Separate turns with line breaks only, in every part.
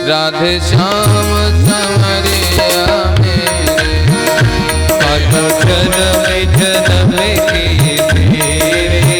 राधे श्याम संवरिया मेरे,
माधव जन्म जन्म की तेरे,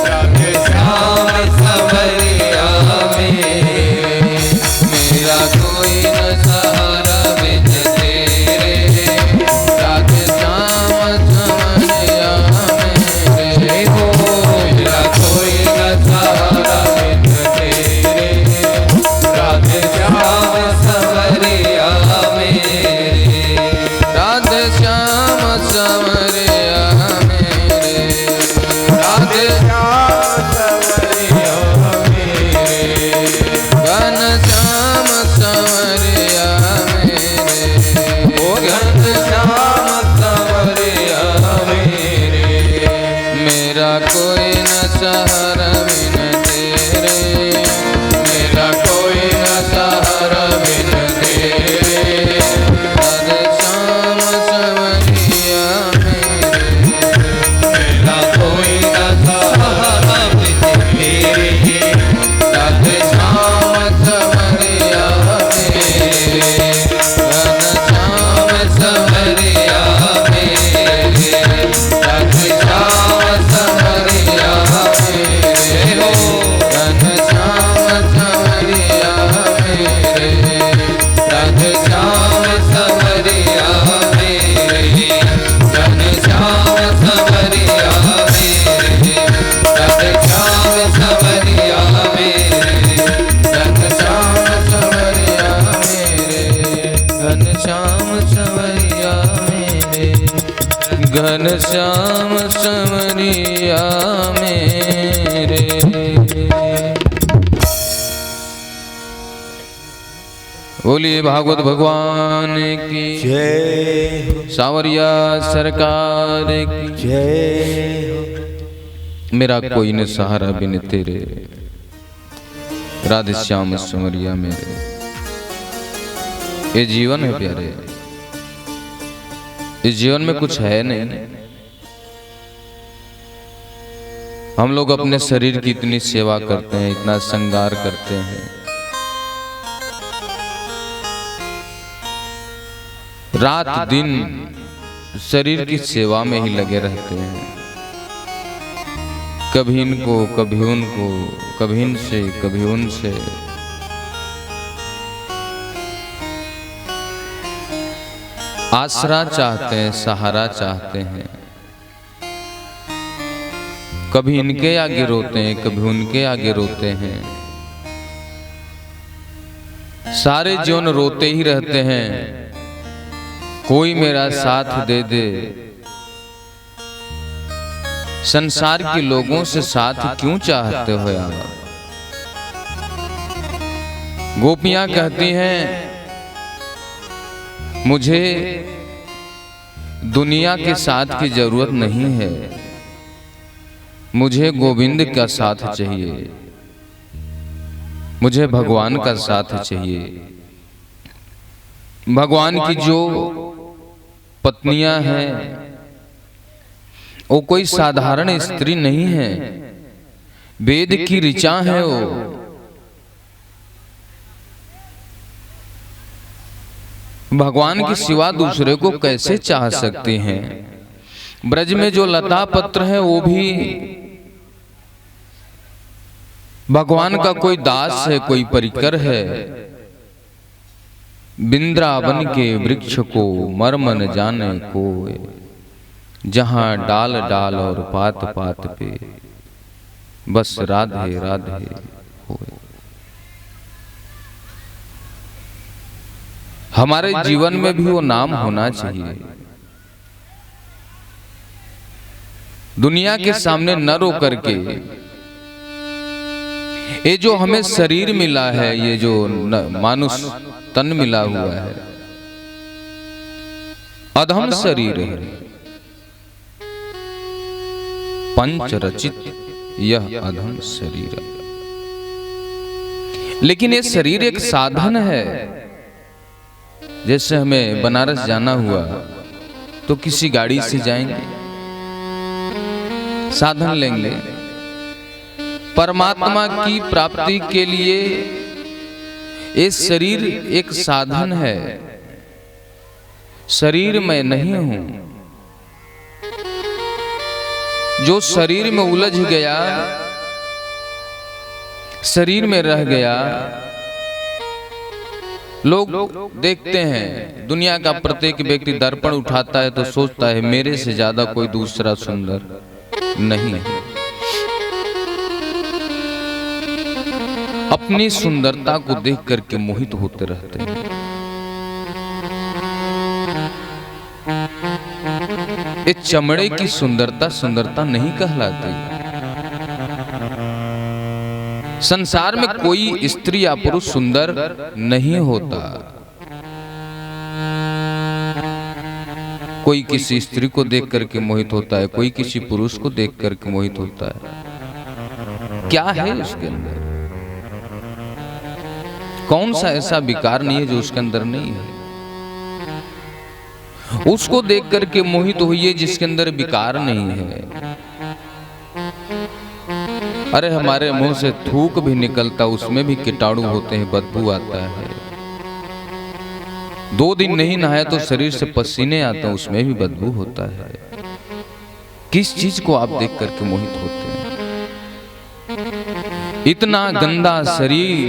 राधे श्याम संवरिया मेरे,
मेरा कोई न सहारा बिन तेरे, राधे श्याम संवरिया मेरे हो।
मेरा कोई न सहारा बिन तेरे, राधे श्याम संवरिया मेरे,
राधे श्याम संवरिया मेरे, राधे
श्याम संवरिया मेरे,
घन श्याम संवरिया मेरे,
ओ घन श्याम संवरिया मेरे,
मेरा कोई न सहारा बिन तेरे,
मेरा कोई न सहारा बिन तेरे,
राधे श्याम संवरिया मेरे,
मेरा कोई न सहारा बिन तेरे,
राधे श्याम संवरिया मेरे, घन श्याम
संवरिया मेरे,
राधे श्याम संवरिया मेरे हो। घन श्याम संवरिया मेरे,
राधे श्याम संवरिया मेरे, घन श्याम संवरिया मेरे, राधे श्याम संवरिया मेरे, घन श्याम संवरिया मेरे,
घन श्याम संवरिया मेरे, घन श्याम संवरिया मेरे। बोलिए भागवत भगवान की
जय
सावरिया सरकार की
जय।
मेरा कोई न सहारा बिन तेरे, राधे श्याम संवरिया मेरे। ये जीवन है प्यारे, इस जीवन में कुछ है नहीं। हम लोग अपने शरीर की इतनी सेवा करते हैं, इतना श्रृंगार करते हैं, रात दिन शरीर की सेवा में ही लगे रहते हैं। कभी इनको कभी उनको, कभी इनसे कभी उनसे। आसरा चाहते हैं, सहारा चाहते हैं। कभी इनके आगे रोते हैं, कभी उनके आगे रोते हैं। सारे जीवन रोते ही रहते हैं, कोई मेरा साथ दे दे। संसार के लोगों से साथ क्यों चाहते हो यार? गोपियां कहती हैं मुझे दुनिया के साथ की जरूरत नहीं है, मुझे गोविंद का साथ चाहिए, मुझे भगवान का साथ चाहिए। भगवान की जो पत्नियां हैं वो कोई साधारण स्त्री नहीं है, वेद की ऋचा है वो। भगवान के सिवा दूसरे को कैसे चाह सकते हैं? ब्रज में जो लता पत्र है वो भी भगवान का कोई दास है, कोई परिकर है। वृंदावन के वृक्ष को मर्म न जाने को, जहां डाल डाल और पात पात पे बस राधे राधे होए। हमारे जीवन में भी वो नाम होना चाहिए। दुनिया के सामने न रो करके, ये जो हमें शरीर मिला है, ये जो मानुष तन मिला हुआ है, अधम शरीर है, पंच रचित यह अधम शरीर। लेकिन ये शरीर एक साधन है। जैसे हमें बनारस जाना हुआ तो किसी गाड़ी से जाएंगे, साधन लेंगे। परमात्मा की प्राप्ति के लिए ये शरीर एक साधन है, शरीर मैं नहीं हूं। जो शरीर में उलझ गया, शरीर में रह गया, लोग देखते हैं दुनिया का प्रत्येक व्यक्ति दर्पण उठाता है तो सोचता है मेरे से ज्यादा कोई दूसरा सुंदर नहीं है। अपनी सुंदरता को देख करके मोहित होते रहते हैं। ये चमड़े की सुंदरता सुंदरता नहीं कहलाती। संसार में कोई स्त्री या पुरुष सुंदर नहीं होता। कोई किसी स्त्री को देख करके मोहित होता है, कोई किसी पुरुष को देख करके मोहित होता है। क्या है उसके अंदर? कौन सा ऐसा विकार नहीं है जो उसके अंदर नहीं है? उसको देख करके मोहित होइए जिसके अंदर विकार नहीं है। अरे हमारे मुंह से थूक भी निकलता, उसमें भी कीटाणु होते हैं, बदबू आता है। 2 दिन नहीं नहाया तो शरीर से पसीने आते हैं, उसमें भी बदबू होता है। किस चीज को आप देख करके मोहित होते हैं? इतना गंदा शरीर,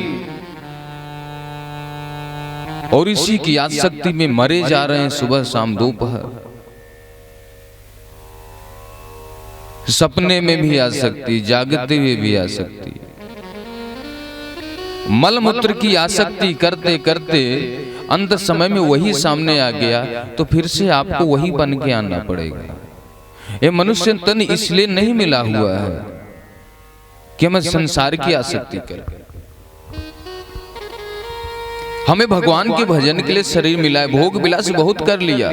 और इसी की आसक्ति में मरे जा रहे हैं सुबह शाम दोपहर। सपने में भी आसक्ति, जागते हुए भी आसक्ति। मल मूत्र की आसक्ति करते करते अंत समय में वही सामने आ गया तो फिर से आपको वही बन के आना पड़ेगा। ये मनुष्य तन इसलिए नहीं मिला हुआ है कि हमें संसार की आसक्ति करें। हमें भगवान के भजन के लिए शरीर मिला है, भोग विलास बहुत कर लिया।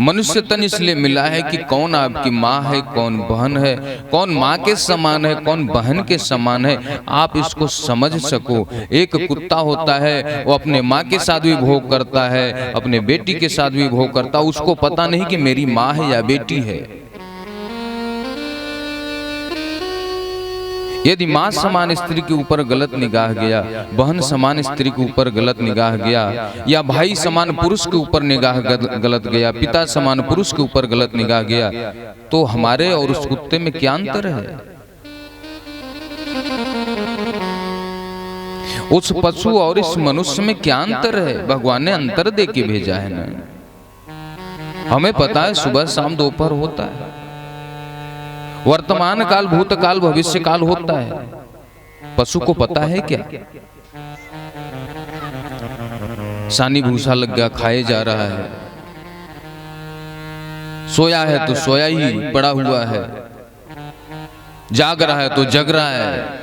मनुष्य तन इसलिए मिला है कि कौन आपकी माँ है, कौन बहन है, कौन माँ के समान है, कौन बहन के समान है, आप इसको समझ सको। एक कुत्ता होता है, वो अपने माँ के साथ भी भोग करता है, अपने बेटी के साथ भी भोग करता है। उसको पता नहीं कि मेरी माँ है या बेटी है। यदि माँ समान स्त्री के ऊपर गलत निगाह गया, बहन समान स्त्री के ऊपर गलत निगाह गया, या भाई समान पुरुष के ऊपर निगाह गलत गया, पिता समान पुरुष के ऊपर गलत निगाह गया, तो हमारे और उस कुत्ते में क्या अंतर है? उस पशु और इस मनुष्य में क्या अंतर है? भगवान ने अंतर दे के भेजा है ना। हमें पता है सुबह शाम दोपहर होता है, वर्तमान काल भूतकाल भविष्य काल होता है। पशु को पता है क्या? सानी भूसा लग गया, खाए जा रहा है, सोया है तो सोया ही पड़ा हुआ है, जाग रहा है तो जग रहा है।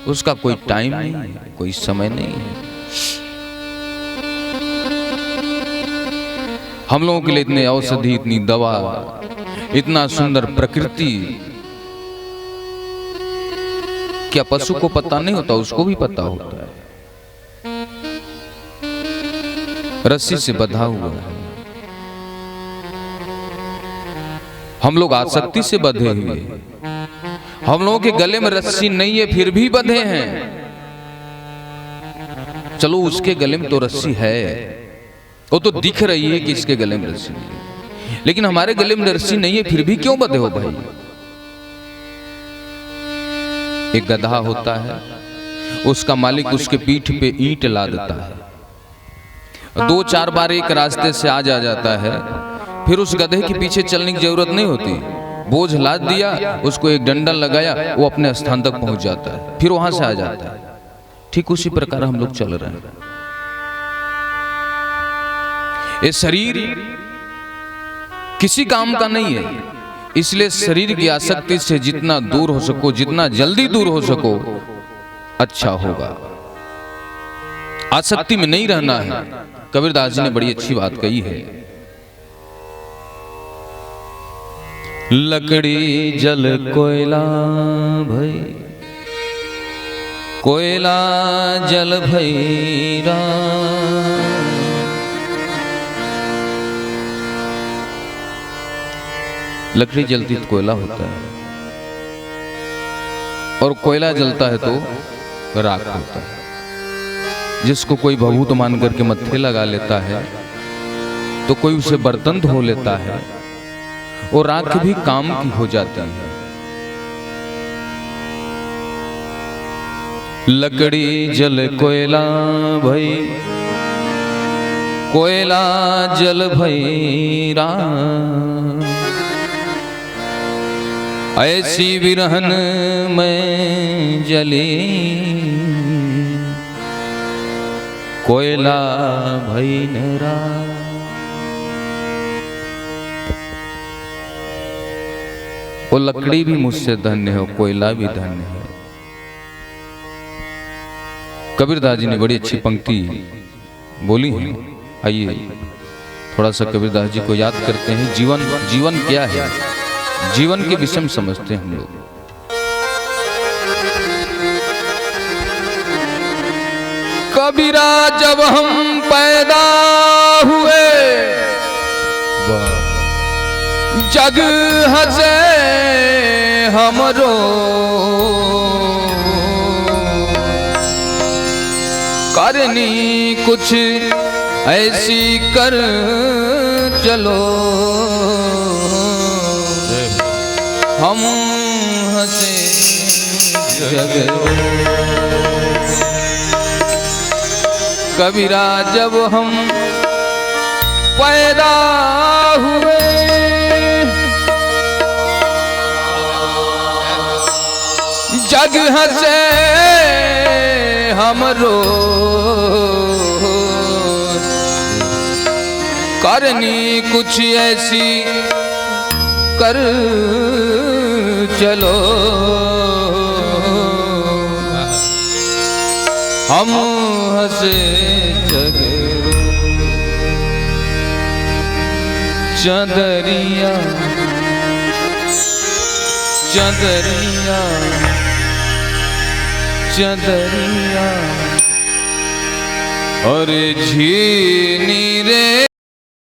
उसका कोई टाइम नहीं है, कोई समय नहीं है। हम लोगों के लिए इतने औषधि, इतनी दवा, इतना सुंदर प्रकृति, क्या पशु को पता नहीं होता? उसको भी पता होता है। रस्सी से बंधा हुआ है, हम लोग आसक्ति से बंधे हुए हैं। हम लोगों के गले में रस्सी नहीं है फिर भी बंधे हैं। चलो उसके गले में तो रस्सी है, वो तो दिख रही है कि इसके गले में रस्सी नहीं है, लेकिन हमारे गले में रस्सी नहीं है फिर भी क्यों बंधे हो भाई? एक गधा होता है, उसका मालिक उसके पीठ पे ईंट लादता है। 2-4 बार एक रास्ते से आ जाता है, फिर उस गधे के पीछे चलने की जरूरत नहीं होती। बोझ लाद दिया, उसको एक डंडा लगाया, वो अपने स्थान तक पहुंच जाता है, फिर वहां से आ जाता है। ठीक उसी प्रकार हम लोग चल रहे हैं। ये शरीर किसी काम का नहीं है, इसलिए शरीर की आसक्ति से जितना दूर हो सको, जितना जल्दी दूर हो सको, अच्छा होगा। आसक्ति में नहीं रहना है। कबीरदास जी ने बड़ी अच्छी बात कही है, लकड़ी जल कोयला भई, कोयला जल भैरा, लकड़ी जलती तो कोयला होता है, और कोयला जलता है तो राख होता है। जिसको कोई भभूत मान करके मत्थे लगा लेता है, तो कोई उसे बर्तन धो लेता है, और राख भी काम की हो जाती है। लकड़ी जल कोयला भई, कोयला जल भई राम, ऐसी विरहन में जली, कोयला भई नरा। वो लकड़ी भी मुझसे धन्य है, कोयला भी धन्य है। कबीरदास जी ने बड़ी अच्छी पंक्ति बोली है। आइए थोड़ा सा कबीरदास जी को याद करते हैं। जीवन क्या है, जीवन के विषय में समझते हैं हम लोग। कबीरा जब हम पैदा हुए, जग हंसे हमरो, करनी कुछ ऐसी कर चलो, हम हंसे जग। कबीरा जब हम पैदा हुए, जग हंसे हमरो, करनी कुछ ऐसी कर चलो, हम हंसे जग। चंदरिया चंदरिया चंदरिया और झीनी रे